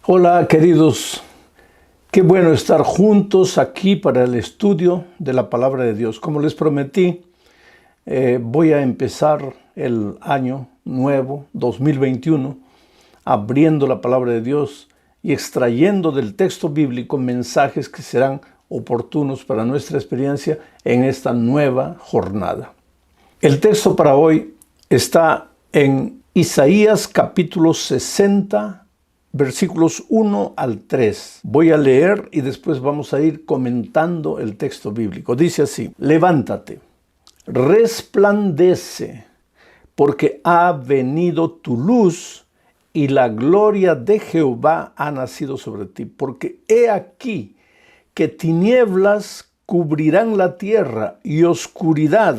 Hola queridos, qué bueno estar juntos aquí para el estudio de la palabra de Dios. Como les prometí, voy a empezar el año nuevo, 2021, abriendo la palabra de Dios y extrayendo del texto bíblico mensajes que serán oportunos para nuestra experiencia en esta nueva jornada. El texto para hoy está en Isaías capítulo 60, versículos 1 al 3. Voy a leer y después vamos a ir comentando el texto bíblico. Dice así: levántate, resplandece, porque ha venido tu luz y la gloria de Jehová ha nacido sobre ti. Porque he aquí que tinieblas cubrirán la tierra y oscuridad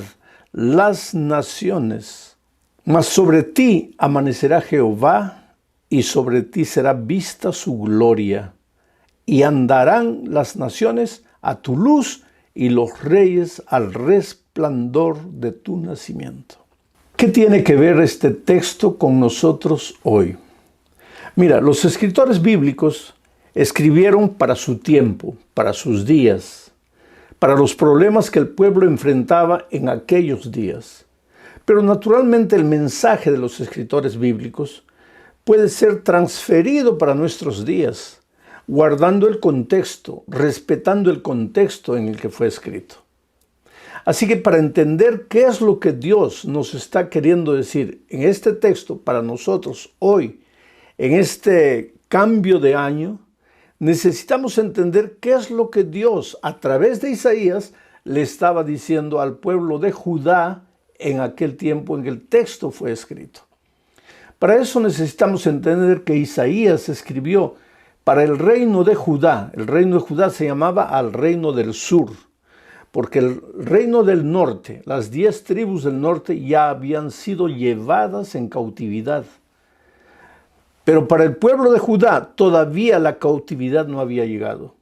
las naciones. Mas sobre ti amanecerá Jehová, y sobre ti será vista su gloria, y andarán las naciones a tu luz y los reyes al resplandor de tu nacimiento. ¿Qué tiene que ver este texto con nosotros hoy? Mira, los escritores bíblicos escribieron para su tiempo, para sus días, para los problemas que el pueblo enfrentaba en aquellos días. Pero naturalmente el mensaje de los escritores bíblicos puede ser transferido para nuestros días, guardando el contexto, respetando el contexto en el que fue escrito. Así que para entender qué es lo que Dios nos está queriendo decir en este texto para nosotros hoy, en este cambio de año, necesitamos entender qué es lo que Dios, a través de Isaías, le estaba diciendo al pueblo de Judá en aquel tiempo en que el texto fue escrito. Para eso necesitamos entender que Isaías escribió para el reino de Judá. El reino de Judá se llamaba al reino del sur, porque el reino del norte, las 10 tribus del norte ya habían sido llevadas en cautividad. Pero para el pueblo de Judá todavía la cautividad no había llegado.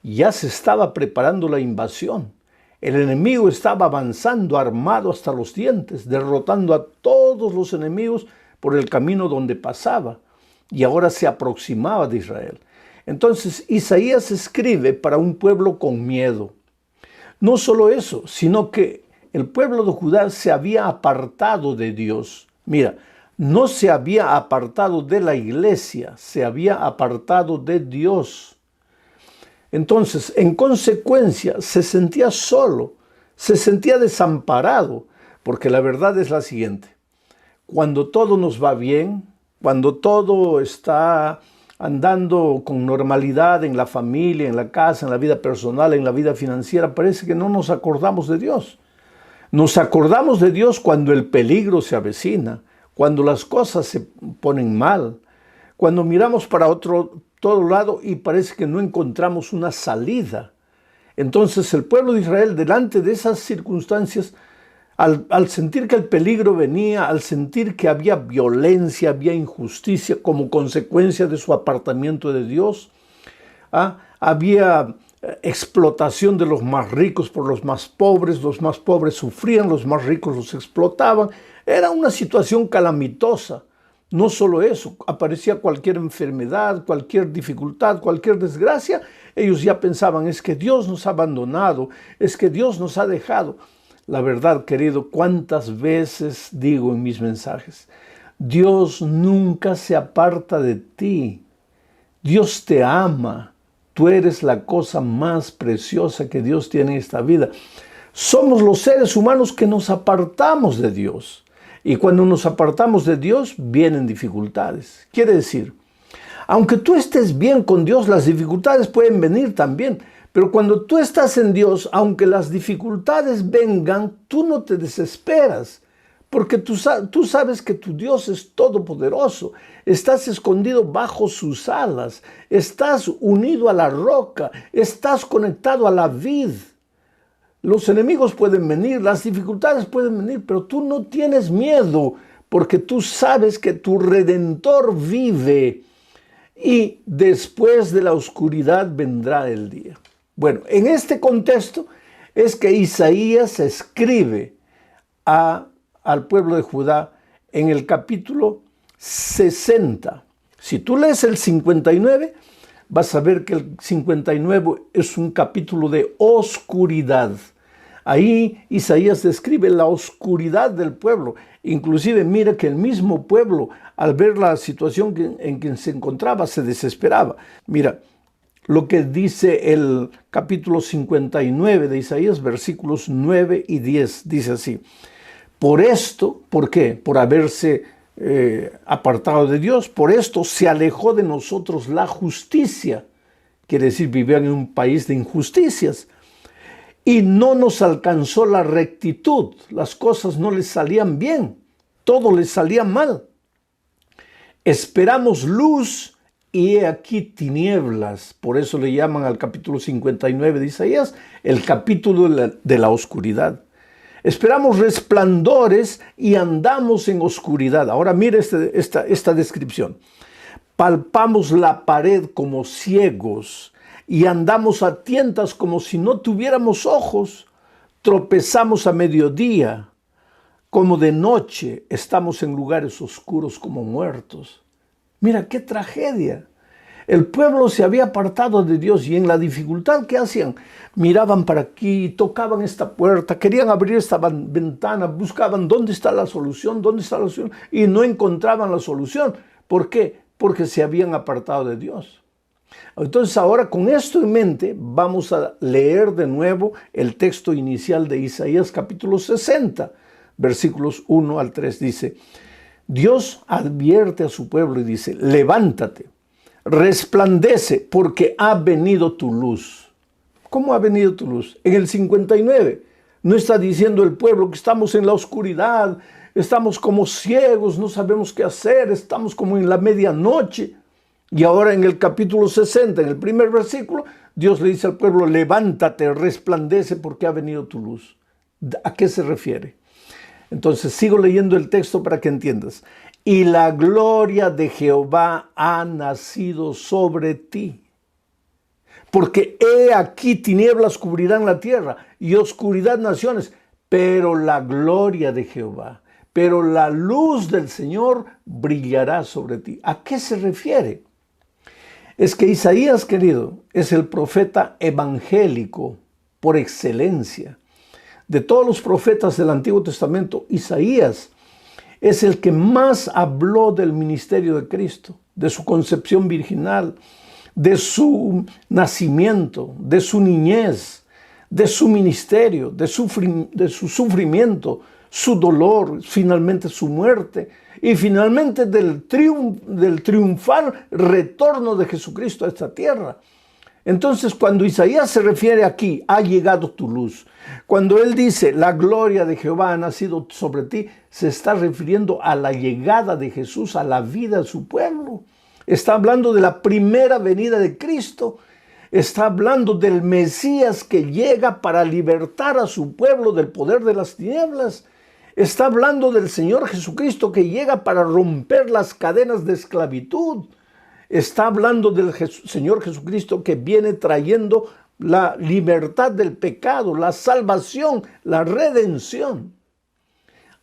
Ya se estaba preparando la invasión. El enemigo estaba avanzando armado hasta los dientes, derrotando a todos los enemigos por el camino donde pasaba, y ahora se aproximaba de Israel. Entonces Isaías escribe para un pueblo con miedo. No solo eso, sino que el pueblo de Judá se había apartado de Dios. Mira, no se había apartado de la iglesia, se había apartado de Dios. Entonces, en consecuencia, se sentía solo, se sentía desamparado, porque la verdad es la siguiente: cuando todo nos va bien, cuando todo está andando con normalidad en la familia, en la casa, en la vida personal, en la vida financiera, parece que no nos acordamos de Dios. Nos acordamos de Dios cuando el peligro se avecina, cuando las cosas se ponen mal, cuando miramos para todo lado y parece que no encontramos una salida. Entonces el pueblo de Israel, delante de esas circunstancias, al sentir que el peligro venía, al sentir que había violencia, había injusticia como consecuencia de su apartamiento de Dios, había explotación de los más ricos por los más pobres sufrían, los más ricos los explotaban. Era una situación calamitosa. No solo eso, aparecía cualquier enfermedad, cualquier dificultad, cualquier desgracia, ellos ya pensaban: es que Dios nos ha abandonado, es que Dios nos ha dejado. La verdad, querido, cuántas veces digo en mis mensajes: Dios nunca se aparta de ti. Dios te ama. Tú eres la cosa más preciosa que Dios tiene en esta vida. Somos los seres humanos que nos apartamos de Dios. Y cuando nos apartamos de Dios, vienen dificultades. Quiere decir, aunque tú estés bien con Dios, las dificultades pueden venir también. Pero cuando tú estás en Dios, aunque las dificultades vengan, tú no te desesperas, porque tú sabes que tu Dios es todopoderoso, estás escondido bajo sus alas, estás unido a la roca, estás conectado a la vid. Los enemigos pueden venir, las dificultades pueden venir, pero tú no tienes miedo, porque tú sabes que tu Redentor vive y después de la oscuridad vendrá el día. Bueno, en este contexto es que Isaías escribe al pueblo de Judá en el capítulo 60. Si tú lees el 59, vas a ver que el 59 es un capítulo de oscuridad. Ahí Isaías describe la oscuridad del pueblo. Inclusive mira que el mismo pueblo, al ver la situación en que se encontraba, se desesperaba. Mira lo que dice el capítulo 59 de Isaías, versículos 9 y 10. Dice así: por esto, ¿por qué? Por haberse apartado de Dios. Por esto se alejó de nosotros la justicia. Quiere decir, vivían en un país de injusticias. Y no nos alcanzó la rectitud. Las cosas no les salían bien. Todo les salía mal. Esperamos luz y he aquí tinieblas. Por eso le llaman al capítulo 59 de Isaías el capítulo de la oscuridad. Esperamos resplandores y andamos en oscuridad. Ahora mire esta descripción. Palpamos la pared como ciegos y andamos a tientas como si no tuviéramos ojos. Tropezamos a mediodía, como de noche estamos en lugares oscuros como muertos. Mira qué tragedia. El pueblo se había apartado de Dios y en la dificultad que hacían, miraban para aquí, tocaban esta puerta, querían abrir esta ventana, buscaban dónde está la solución, y no encontraban la solución. ¿Por qué? Porque se habían apartado de Dios. Entonces ahora con esto en mente vamos a leer de nuevo el texto inicial de Isaías capítulo 60, versículos 1 al 3. Dice: Dios advierte a su pueblo y dice: levántate, resplandece, porque ha venido tu luz. ¿Cómo ha venido tu luz? En el 59 no está diciendo el pueblo que estamos en la oscuridad, estamos como ciegos, no sabemos qué hacer, estamos como en la medianoche. Y ahora en el capítulo 60, en el primer versículo, Dios le dice al pueblo: levántate, resplandece, porque ha venido tu luz. ¿A qué se refiere? Entonces sigo leyendo el texto para que entiendas. Y la gloria de Jehová ha nacido sobre ti. Porque he aquí tinieblas cubrirán la tierra y oscuridad naciones, pero la gloria de Jehová, pero la luz del Señor brillará sobre ti. ¿A qué se refiere? Es que Isaías, querido, es el profeta evangélico por excelencia. De todos los profetas del Antiguo Testamento, Isaías es el que más habló del ministerio de Cristo, de su concepción virginal, de su nacimiento, de su niñez, de su ministerio, de su sufrimiento, su dolor, finalmente su muerte y finalmente del triunfal retorno de Jesucristo a esta tierra. Entonces, cuando Isaías se refiere aquí, ha llegado tu luz. Cuando él dice, la gloria de Jehová ha nacido sobre ti, se está refiriendo a la llegada de Jesús a la vida de su pueblo. Está hablando de la primera venida de Cristo. Está hablando del Mesías que llega para libertar a su pueblo del poder de las tinieblas. Está hablando del Señor Jesucristo que llega para romper las cadenas de esclavitud. Está hablando del Señor Jesucristo que viene trayendo la libertad del pecado, la salvación, la redención.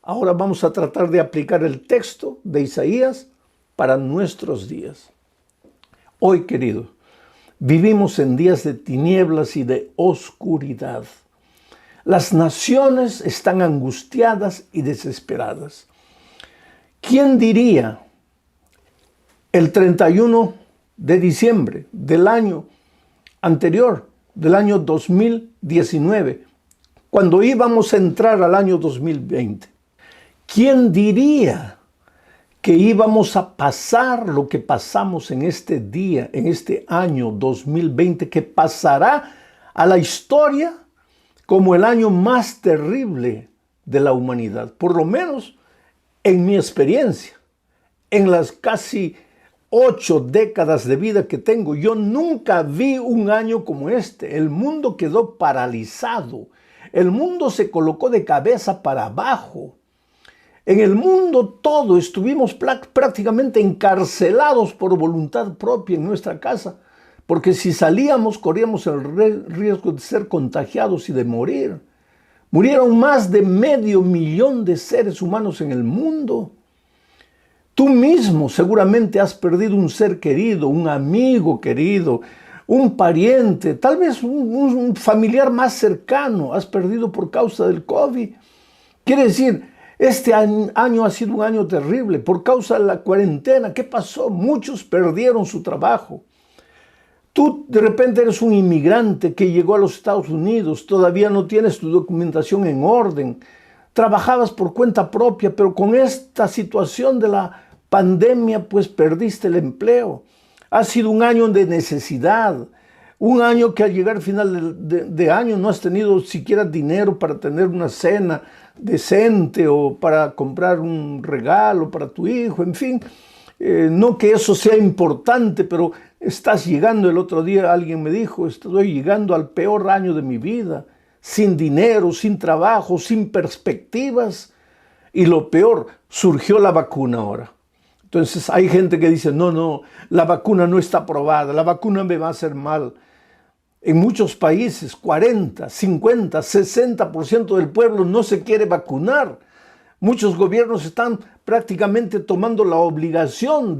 Ahora vamos a tratar de aplicar el texto de Isaías para nuestros días. Hoy, querido, vivimos en días de tinieblas y de oscuridad. Las naciones están angustiadas y desesperadas. ¿Quién diría el 31 de diciembre del año anterior, del año 2019, cuando íbamos a entrar al año 2020? ¿Quién diría que íbamos a pasar lo que pasamos en este día, en este año 2020, que pasará a la historia como el año más terrible de la humanidad? Por lo menos en mi experiencia, en las casi 8 décadas de vida que tengo, yo nunca vi un año como este. El mundo quedó paralizado. El mundo se colocó de cabeza para abajo. En el mundo todo estuvimos prácticamente encarcelados por voluntad propia en nuestra casa, porque si salíamos corríamos el riesgo de ser contagiados y de morir. Murieron más de 500,000 de seres humanos en el mundo. Tú mismo seguramente has perdido un ser querido, un amigo querido, un pariente, tal vez un familiar más cercano, has perdido por causa del COVID. Quiere decir, este año ha sido un año terrible por causa de la cuarentena. ¿Qué pasó? Muchos perdieron su trabajo. Tú de repente eres un inmigrante que llegó a los Estados Unidos, todavía no tienes tu documentación en orden, trabajabas por cuenta propia, pero con esta situación de la pandemia pues perdiste el empleo. Ha sido un año de necesidad, un año que al llegar al final de año no has tenido siquiera dinero para tener una cena decente o para comprar un regalo para tu hijo, en fin. No que eso sea importante, pero estás llegando. El otro día alguien me dijo, estoy llegando al peor año de mi vida, sin dinero, sin trabajo, sin perspectivas. Y lo peor, surgió la vacuna ahora. Entonces hay gente que dice, no, la vacuna no está aprobada, la vacuna me va a hacer mal. En muchos países, 40, 50, 60% del pueblo no se quiere vacunar. Muchos gobiernos están prácticamente tomando la obligación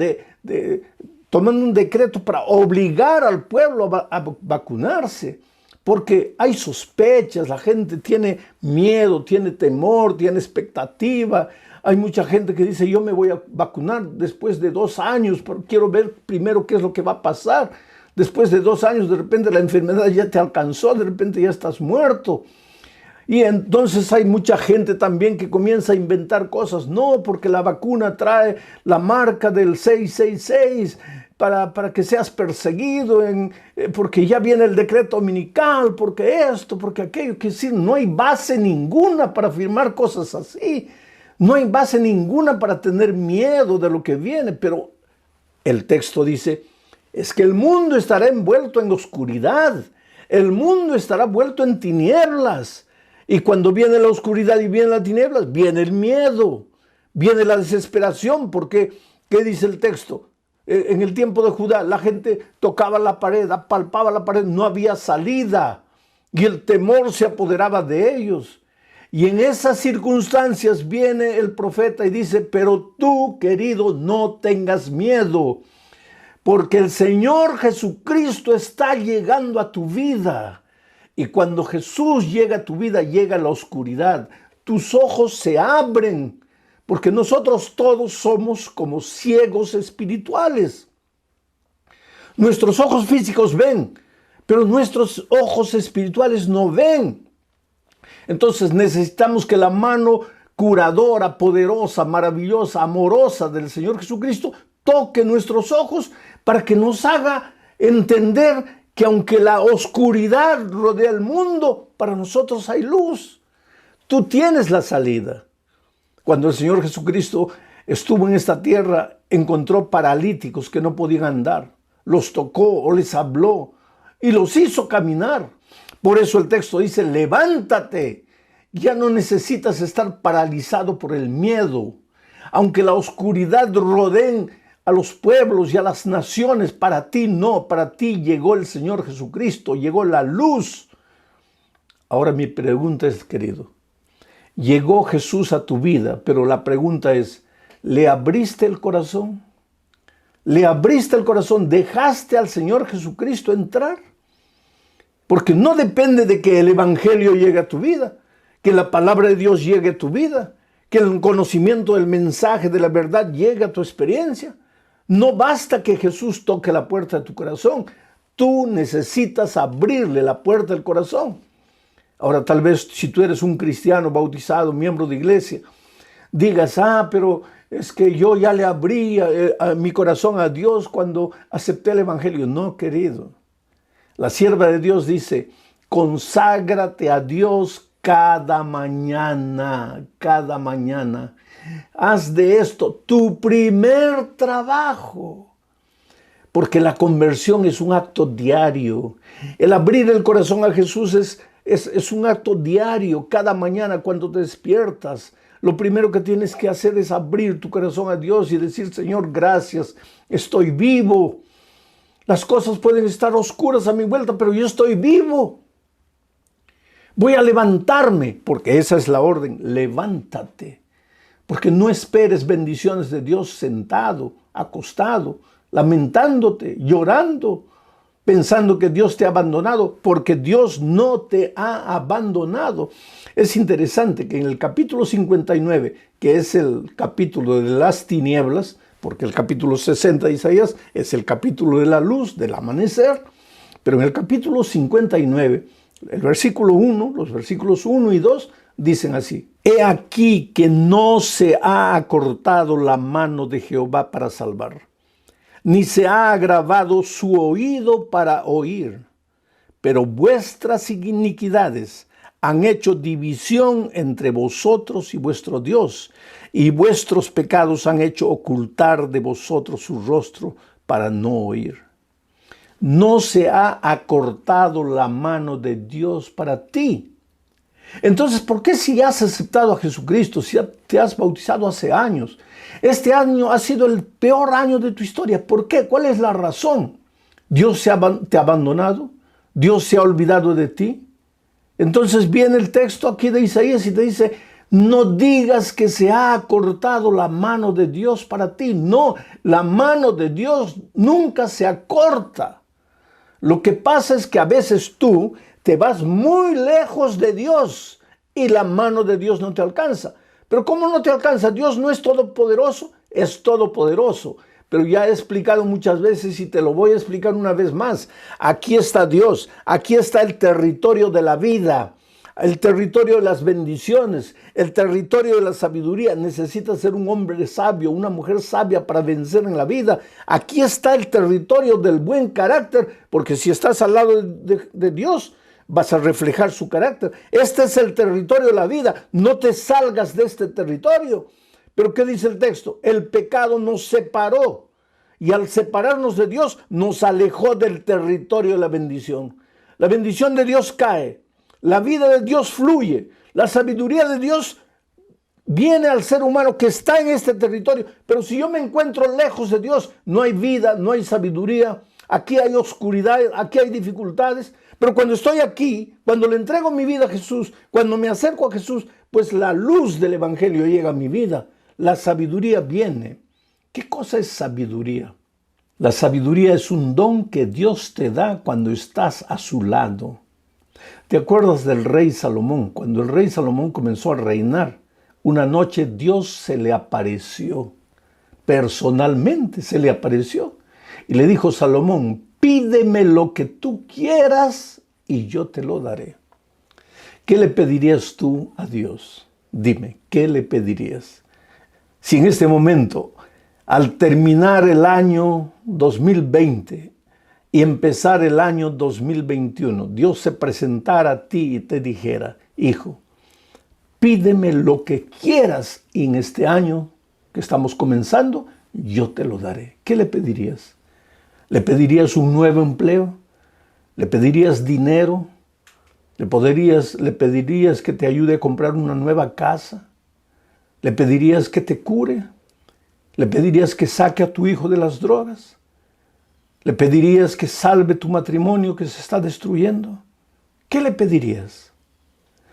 tomando un decreto para obligar al pueblo a vacunarse, porque hay sospechas, la gente tiene miedo, tiene temor, tiene expectativa. Hay mucha gente que dice, yo me voy a vacunar después de 2 años, pero quiero ver primero qué es lo que va a pasar. Después de 2 años, de repente la enfermedad ya te alcanzó, de repente ya estás muerto. Y entonces hay mucha gente también que comienza a inventar cosas. No, porque la vacuna trae la marca del 666 para que seas perseguido, porque ya viene el decreto dominical, porque esto, porque aquello. Que sí, no hay base ninguna para afirmar cosas así. No hay base ninguna para tener miedo de lo que viene. Pero el texto dice, es que el mundo estará envuelto en oscuridad. El mundo estará envuelto en tinieblas. Y cuando viene la oscuridad y vienen las tinieblas, viene el miedo, viene la desesperación, porque, ¿qué dice el texto? En el tiempo de Judá, la gente tocaba la pared, apalpaba la pared, no había salida, y el temor se apoderaba de ellos. Y en esas circunstancias viene el profeta y dice, pero tú, querido, no tengas miedo, porque el Señor Jesucristo está llegando a tu vida. Y cuando Jesús llega a tu vida, llega la oscuridad. Tus ojos se abren, porque nosotros todos somos como ciegos espirituales. Nuestros ojos físicos ven, pero nuestros ojos espirituales no ven. Entonces necesitamos que la mano curadora, poderosa, maravillosa, amorosa del Señor Jesucristo toque nuestros ojos para que nos haga entender que aunque la oscuridad rodea el mundo, para nosotros hay luz. Tú tienes la salida. Cuando el Señor Jesucristo estuvo en esta tierra, encontró paralíticos que no podían andar. Los tocó o les habló y los hizo caminar. Por eso el texto dice, levántate. Ya no necesitas estar paralizado por el miedo. Aunque la oscuridad rodee a los pueblos y a las naciones, para ti no, para ti llegó el Señor Jesucristo, llegó la luz. Ahora mi pregunta es, querido, llegó Jesús a tu vida, pero la pregunta es, ¿le abriste el corazón? ¿Le abriste el corazón? ¿Dejaste al Señor Jesucristo entrar? Porque no depende de que el Evangelio llegue a tu vida, que la palabra de Dios llegue a tu vida, que el conocimiento del mensaje de la verdad llegue a tu experiencia. No basta que Jesús toque la puerta de tu corazón. Tú necesitas abrirle la puerta del corazón. Ahora, tal vez si tú eres un cristiano bautizado, miembro de iglesia, digas, pero es que yo ya le abrí a mi corazón a Dios cuando acepté el Evangelio. No, querido. La sierva de Dios dice, conságrate a Dios cada mañana, cada mañana. Haz de esto tu primer trabajo, porque la conversión es un acto diario. El abrir el corazón a Jesús es un acto diario. Cada mañana cuando te despiertas, lo primero que tienes que hacer es abrir tu corazón a Dios y decir, Señor, gracias, estoy vivo. Las cosas pueden estar oscuras a mi vuelta, pero yo estoy vivo. Voy a levantarme, porque esa es la orden, levántate. Porque no esperes bendiciones de Dios sentado, acostado, lamentándote, llorando, pensando que Dios te ha abandonado, porque Dios no te ha abandonado. Es interesante que en el capítulo 59, que es el capítulo de las tinieblas, porque el capítulo 60 de Isaías es el capítulo de la luz, del amanecer, pero en el capítulo 59, el versículo 1, los versículos 1 y 2, dicen así: He aquí que no se ha acortado la mano de Jehová para salvar, ni se ha agravado su oído para oír, pero vuestras iniquidades han hecho división entre vosotros y vuestro Dios, y vuestros pecados han hecho ocultar de vosotros su rostro para no oír. No se ha acortado la mano de Dios para ti. Entonces, ¿por qué si has aceptado a Jesucristo, si te has bautizado hace años, este año ha sido el peor año de tu historia? ¿Por qué? ¿Cuál es la razón? ¿Dios te ha abandonado? ¿Dios se ha olvidado de ti? Entonces viene el texto aquí de Isaías y te dice: no digas que se ha acortado la mano de Dios para ti. No, la mano de Dios nunca se acorta. Lo que pasa es que a veces tú te vas muy lejos de Dios y la mano de Dios no te alcanza. Pero ¿cómo no te alcanza? Dios no es todopoderoso, es todopoderoso. Pero ya he explicado muchas veces y te lo voy a explicar una vez más. Aquí está Dios, aquí está el territorio de la vida, el territorio de las bendiciones, el territorio de la sabiduría. Necesitas ser un hombre sabio, una mujer sabia para vencer en la vida. Aquí está el territorio del buen carácter, porque si estás al lado de Dios, vas a reflejar su carácter. Este es el territorio de la vida. No te salgas de este territorio. Pero ¿qué dice el texto? El pecado nos separó, y al separarnos de Dios nos alejó del territorio de la bendición. La bendición de Dios cae, la vida de Dios fluye, la sabiduría de Dios viene al ser humano que está en este territorio. Pero si yo me encuentro lejos de Dios, no hay vida, no hay sabiduría. Aquí hay oscuridad, aquí hay dificultades. Pero cuando estoy aquí, cuando le entrego mi vida a Jesús, cuando me acerco a Jesús, pues la luz del evangelio llega a mi vida. La sabiduría viene. ¿Qué cosa es sabiduría? La sabiduría es un don que Dios te da cuando estás a su lado. ¿Te acuerdas del rey Salomón? Cuando el rey Salomón comenzó a reinar, una noche Dios se le apareció. Personalmente se le apareció. Y le dijo: Salomón, pídeme lo que tú quieras y yo te lo daré. ¿Qué le pedirías tú a Dios? Dime, ¿qué le pedirías? Si en este momento, al terminar el año 2020 y empezar el año 2021, Dios se presentara a ti y te dijera: hijo, pídeme lo que quieras y en este año que estamos comenzando, yo te lo daré. ¿Qué le pedirías? ¿Le pedirías un nuevo empleo? ¿Le pedirías dinero? ¿Le pedirías que te ayude a comprar una nueva casa? ¿Le pedirías que te cure? ¿Le pedirías que saque a tu hijo de las drogas? ¿Le pedirías que salve tu matrimonio que se está destruyendo? ¿Qué le pedirías?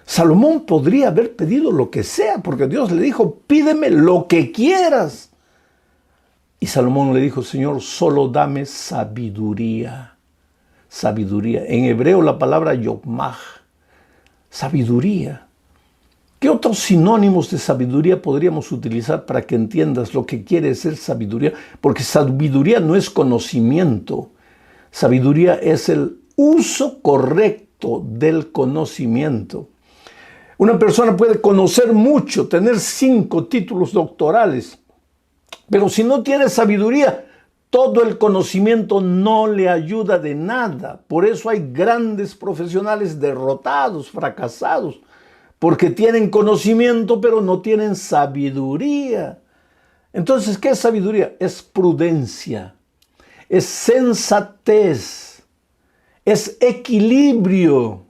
Salomón podría haber pedido lo que sea, porque Dios le dijo: pídeme lo que quieras. Y Salomón le dijo: Señor, solo dame sabiduría. Sabiduría. En hebreo la palabra yokmah, sabiduría. ¿Qué otros sinónimos de sabiduría podríamos utilizar para que entiendas lo que quiere decir sabiduría? Porque sabiduría no es conocimiento. Sabiduría es el uso correcto del conocimiento. Una persona puede conocer mucho, tener 5 títulos doctorales, pero si no tiene sabiduría, todo el conocimiento no le ayuda de nada. Por eso hay grandes profesionales derrotados, fracasados, porque tienen conocimiento, pero no tienen sabiduría. Entonces, ¿qué es sabiduría? Es prudencia, es sensatez, es equilibrio.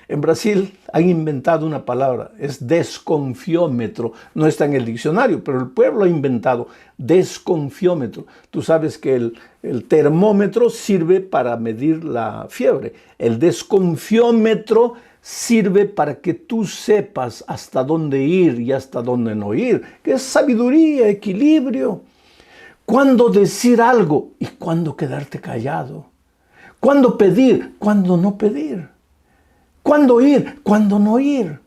En Brasil han inventado una palabra, es desconfiómetro. No está en el diccionario, pero el pueblo ha inventado desconfiómetro. Tú sabes que el termómetro sirve para medir la fiebre. El desconfiómetro sirve para que tú sepas hasta dónde ir y hasta dónde no ir, que es sabiduría, equilibrio. Cuándo decir algo y cuándo quedarte callado. Cuándo pedir, cuándo no pedir. Cuándo ir, cuándo no ir.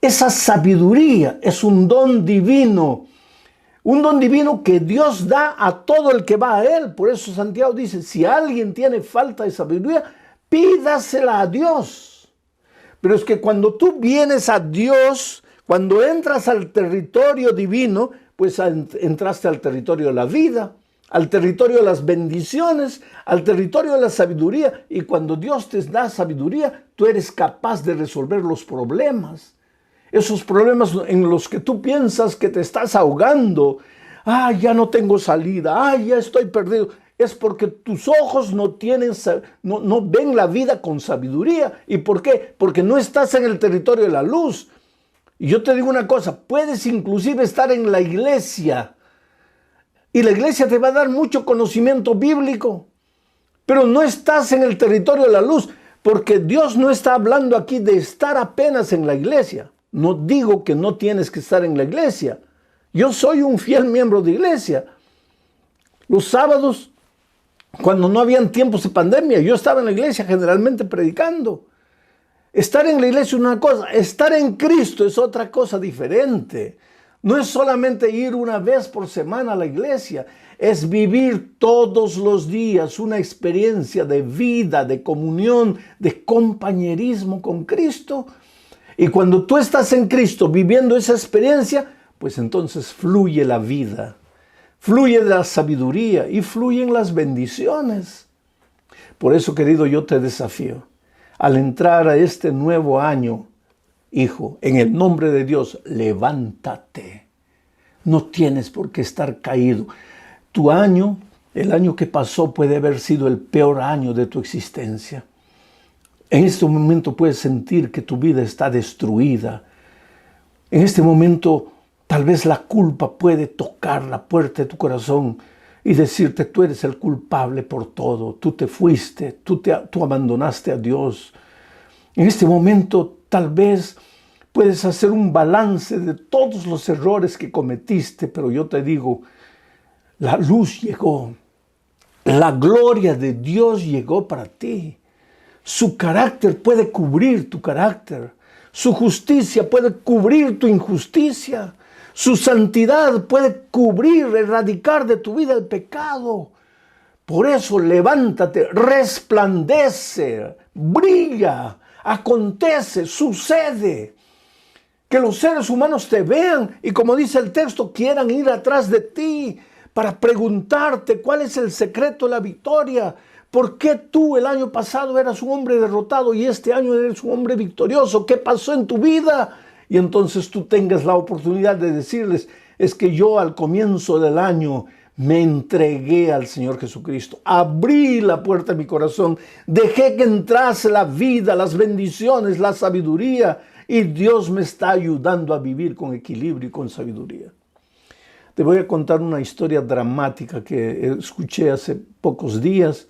Esa sabiduría es un don divino. Un don divino que Dios da a todo el que va a Él. Por eso Santiago dice, si alguien tiene falta de sabiduría, pídasela a Dios. Pero es que cuando tú vienes a Dios, cuando entras al territorio divino, pues entraste al territorio de la vida, al territorio de las bendiciones, al territorio de la sabiduría. Y cuando Dios te da sabiduría, tú eres capaz de resolver los problemas. Esos problemas en los que tú piensas que te estás ahogando. Ya no tengo salida. Ya estoy perdido. Es porque tus ojos no ven la vida con sabiduría. ¿Y por qué? Porque no estás en el territorio de la luz. Y yo te digo una cosa, puedes inclusive estar en la iglesia. Y la iglesia te va a dar mucho conocimiento bíblico. Pero no estás en el territorio de la luz. Porque Dios no está hablando aquí de estar apenas en la iglesia. No digo que no tienes que estar en la iglesia. Yo soy un fiel miembro de iglesia. Los sábados, cuando no habían tiempos de pandemia, yo estaba en la iglesia generalmente predicando. Estar en la iglesia es una cosa, estar en Cristo es otra cosa diferente. No es solamente ir una vez por semana a la iglesia, es vivir todos los días una experiencia de vida, de comunión, de compañerismo con Cristo. Y cuando tú estás en Cristo viviendo esa experiencia, pues entonces fluye la vida, fluye la sabiduría y fluyen las bendiciones. Por eso, querido, yo te desafío. Al entrar a este nuevo año, hijo, en el nombre de Dios, levántate. No tienes por qué estar caído. Tu año, el año que pasó, puede haber sido el peor año de tu existencia. En este momento puedes sentir que tu vida está destruida. En este momento, tal vez la culpa puede tocar la puerta de tu corazón y decirte, tú eres el culpable por todo, tú te fuiste, tú abandonaste a Dios. En este momento tal vez puedes hacer un balance de todos los errores que cometiste, pero yo te digo, la luz llegó, la gloria de Dios llegó para ti. Su carácter puede cubrir tu carácter, su justicia puede cubrir tu injusticia. Su santidad puede cubrir, erradicar de tu vida el pecado. Por eso levántate, resplandece, brilla, acontece, sucede. Que los seres humanos te vean y, como dice el texto, quieran ir atrás de ti para preguntarte cuál es el secreto de la victoria. ¿Por qué tú el año pasado eras un hombre derrotado y este año eres un hombre victorioso? ¿Qué pasó en tu vida? Y entonces tú tengas la oportunidad de decirles, es que yo al comienzo del año me entregué al Señor Jesucristo. Abrí la puerta de mi corazón, dejé que entrase la vida, las bendiciones, la sabiduría, y Dios me está ayudando a vivir con equilibrio y con sabiduría. Te voy a contar una historia dramática que escuché hace pocos días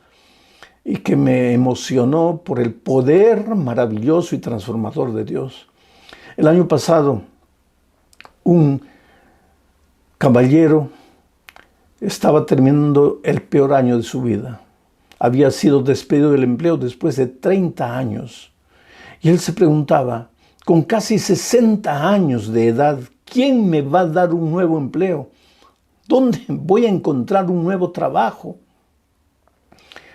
y que me emocionó por el poder maravilloso y transformador de Dios. El año pasado, un caballero estaba terminando el peor año de su vida. Había sido despedido del empleo después de 30 años. Y él se preguntaba, con casi 60 años de edad, ¿quién me va a dar un nuevo empleo? ¿Dónde voy a encontrar un nuevo trabajo?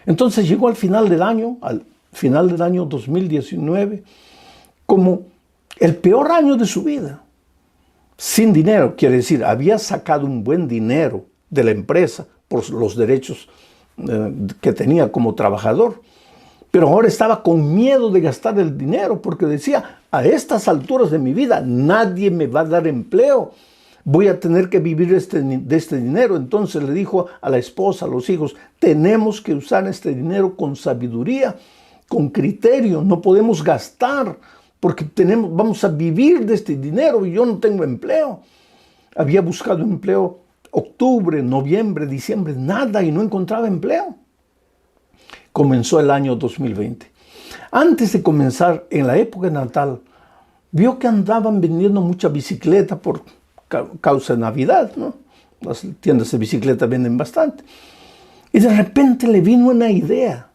Entonces llegó al final del año 2019, como el peor año de su vida. Sin dinero, quiere decir, había sacado un buen dinero de la empresa por los derechos que tenía como trabajador. Pero ahora estaba con miedo de gastar el dinero porque decía, a estas alturas de mi vida nadie me va a dar empleo. Voy a tener que vivir de este dinero. Entonces le dijo a la esposa, a los hijos, tenemos que usar este dinero con sabiduría, con criterio. No podemos gastar porque vamos a vivir de este dinero y yo no tengo empleo. Había buscado empleo octubre, noviembre, diciembre, nada, y no encontraba empleo. Comenzó el año 2020. Antes de comenzar, en la época de Natal, vio que andaban vendiendo mucha bicicleta por causa de Navidad, ¿no? Las tiendas de bicicleta venden bastante. Y de repente le vino una idea.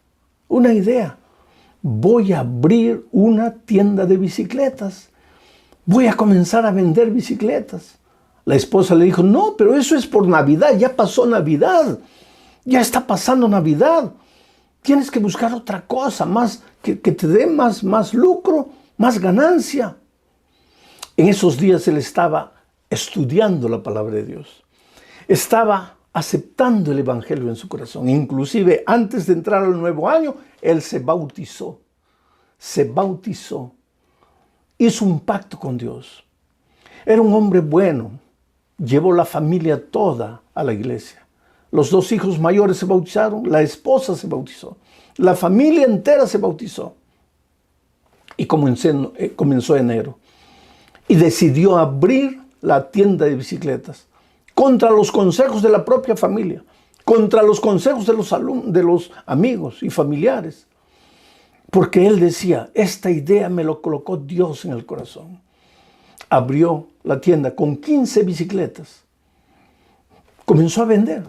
Voy a abrir una tienda de bicicletas. Voy a comenzar a vender bicicletas. La esposa le dijo, no, pero eso es por Navidad, ya pasó Navidad. Ya está pasando Navidad. Tienes que buscar otra cosa, más que te dé más lucro, más ganancia. En esos días él estaba estudiando la palabra de Dios. Estaba aceptando el evangelio en su corazón. Inclusive antes de entrar al nuevo año, él se bautizó. Hizo un pacto con Dios. Era un hombre bueno. Llevó la familia toda a la iglesia. Los 2 hijos mayores se bautizaron, la esposa se bautizó. La familia entera se bautizó. Y comenzó enero. Y decidió abrir la tienda de bicicletas contra los consejos de la propia familia, contra los consejos de los amigos y familiares. Porque él decía, esta idea me lo colocó Dios en el corazón. Abrió la tienda con 15 bicicletas. Comenzó a vender.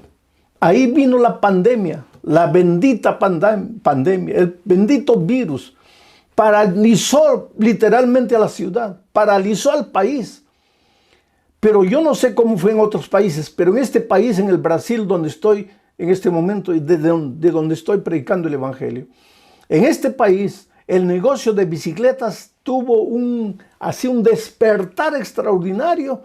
Ahí vino la pandemia, la bendita pandemia, el bendito virus. Paralizó literalmente a la ciudad, paralizó al país. Pero yo no sé cómo fue en otros países, pero en este país, en el Brasil, donde estoy en este momento y de donde estoy predicando el evangelio, en este país el negocio de bicicletas tuvo un despertar extraordinario.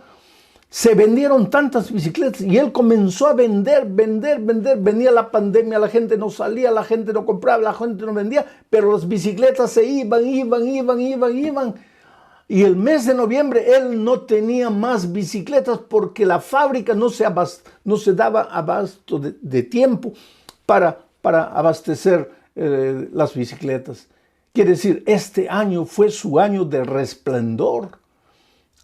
Se vendieron tantas bicicletas y él comenzó a vender. Venía la pandemia, la gente no salía, la gente no compraba, la gente no vendía, pero las bicicletas se iban. Y el mes de noviembre él no tenía más bicicletas porque la fábrica no se daba abasto de tiempo para abastecer las bicicletas. Quiere decir, este año fue su año de resplandor.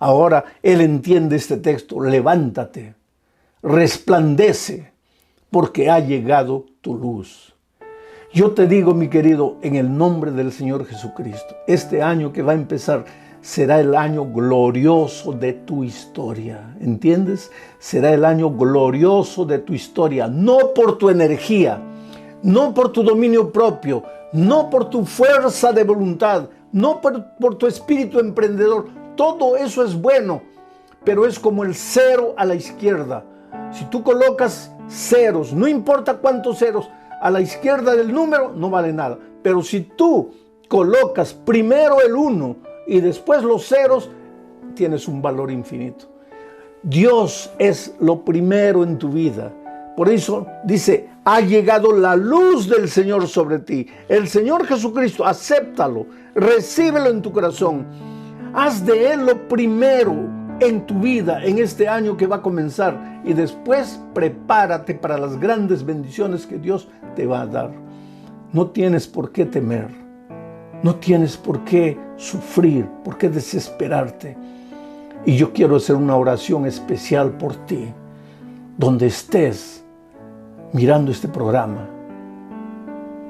Ahora él entiende este texto, levántate, resplandece, porque ha llegado tu luz. Yo te digo, mi querido, en el nombre del Señor Jesucristo, este año que va a empezar será el año glorioso de tu historia, ¿entiendes? Será el año glorioso de tu historia, no por tu energía, no por tu dominio propio, no por tu fuerza de voluntad, no por tu espíritu emprendedor. Todo eso es bueno, pero es como el 0 a la izquierda. Si tú colocas ceros, no importa cuántos ceros, a la izquierda del número no vale nada. Pero si tú colocas primero el 1 y después los ceros, tienes un valor infinito. Dios es lo primero en tu vida. Por eso dice, ha llegado la luz del Señor sobre ti. El Señor Jesucristo, acéptalo, recíbelo en tu corazón. Haz de Él lo primero en tu vida, en este año que va a comenzar. Y después prepárate para las grandes bendiciones que Dios te va a dar. No tienes por qué temer. No tienes por qué sufrir, por qué desesperarte. Y yo quiero hacer una oración especial por ti. Donde estés mirando este programa,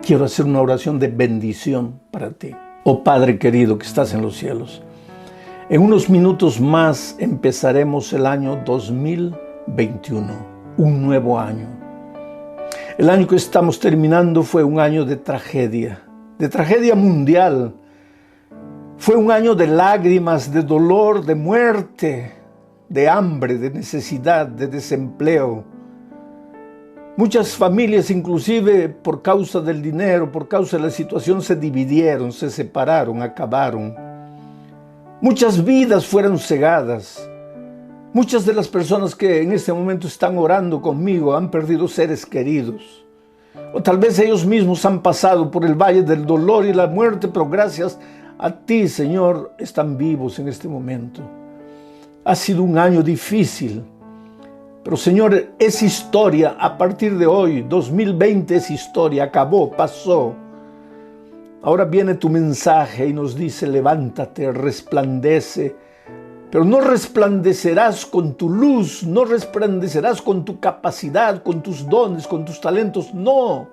quiero hacer una oración de bendición para ti. Oh Padre querido que estás en los cielos, en unos minutos más empezaremos el año 2021, un nuevo año. El año que estamos terminando fue un año de tragedia mundial. Fue un año de lágrimas, de dolor, de muerte, de hambre, de necesidad, de desempleo. Muchas familias, inclusive por causa del dinero, por causa de la situación, se dividieron, se separaron, acabaron. Muchas vidas fueron cegadas. Muchas de las personas que en este momento están orando conmigo han perdido seres queridos. O tal vez ellos mismos han pasado por el valle del dolor y la muerte, pero gracias a ti, Señor, están vivos en este momento. Ha sido un año difícil, pero Señor, es historia a partir de hoy. 2020 es historia, acabó, pasó. Ahora viene tu mensaje y nos dice, levántate, resplandece, pero no resplandecerás con tu luz, no resplandecerás con tu capacidad, con tus dones, con tus talentos, no.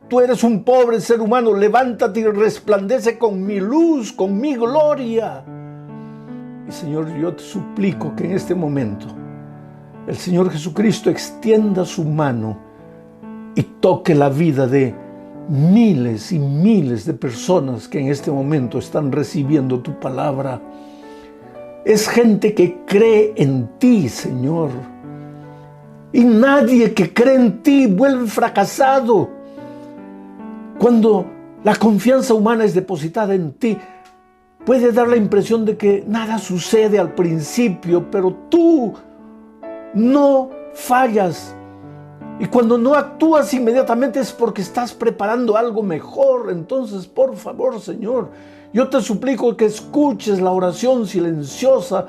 Tú eres un pobre ser humano. Levántate y resplandece con mi luz, con mi gloria. Y Señor, yo te suplico que en este momento el Señor Jesucristo extienda su mano y toque la vida de miles y miles de personas que en este momento están recibiendo tu palabra. Es gente que cree en ti, Señor. Y nadie que cree en ti vuelve fracasado. Cuando la confianza humana es depositada en ti, puede dar la impresión de que nada sucede al principio, pero tú no fallas. Y cuando no actúas inmediatamente es porque estás preparando algo mejor. Entonces, por favor, Señor, yo te suplico que escuches la oración silenciosa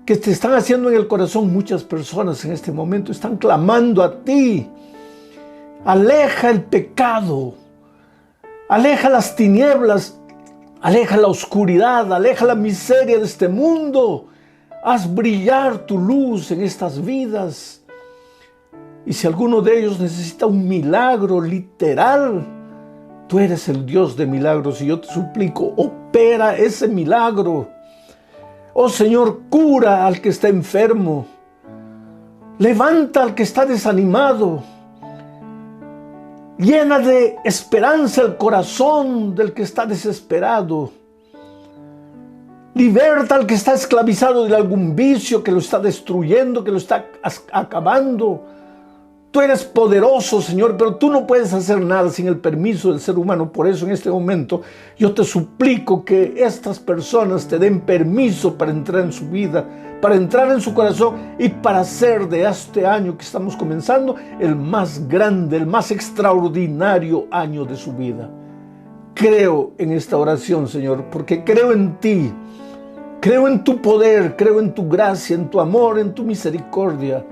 que te están haciendo en el corazón muchas personas en este momento. Están clamando a ti. Aleja el pecado. Aleja las tinieblas. Aleja la oscuridad. Aleja la miseria de este mundo. Haz brillar tu luz en estas vidas. Y si alguno de ellos necesita un milagro literal, tú eres el Dios de milagros y yo te suplico, opera ese milagro. Oh Señor, cura al que está enfermo. Levanta al que está desanimado. Llena de esperanza el corazón del que está desesperado. Liberta al que está esclavizado de algún vicio que lo está destruyendo, que lo está acabando. Tú eres poderoso, Señor, pero tú no puedes hacer nada sin el permiso del ser humano. Por eso en este momento yo te suplico que estas personas te den permiso para entrar en su vida, para entrar en su corazón y para hacer de este año que estamos comenzando el más grande, el más extraordinario año de su vida. Creo en esta oración, Señor, porque creo en ti, creo en tu poder, creo en tu gracia, en tu amor, en tu misericordia.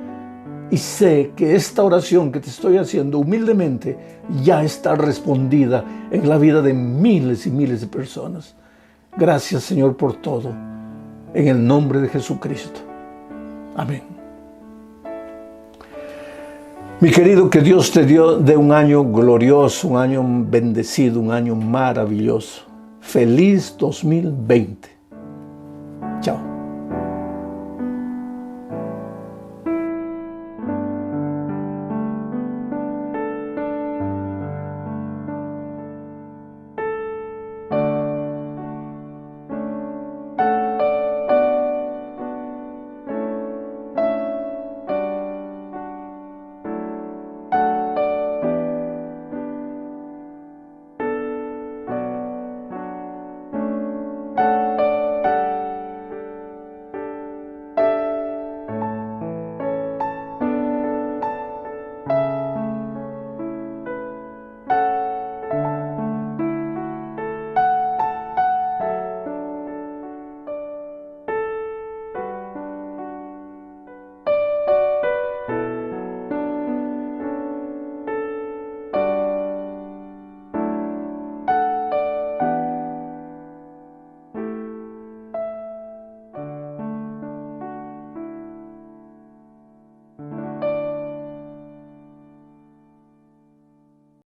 Y sé que esta oración que te estoy haciendo humildemente ya está respondida en la vida de miles y miles de personas. Gracias, Señor, por todo. En el nombre de Jesucristo. Amén. Mi querido, que Dios te dé un año glorioso, un año bendecido, un año maravilloso. Feliz 2020. Chao.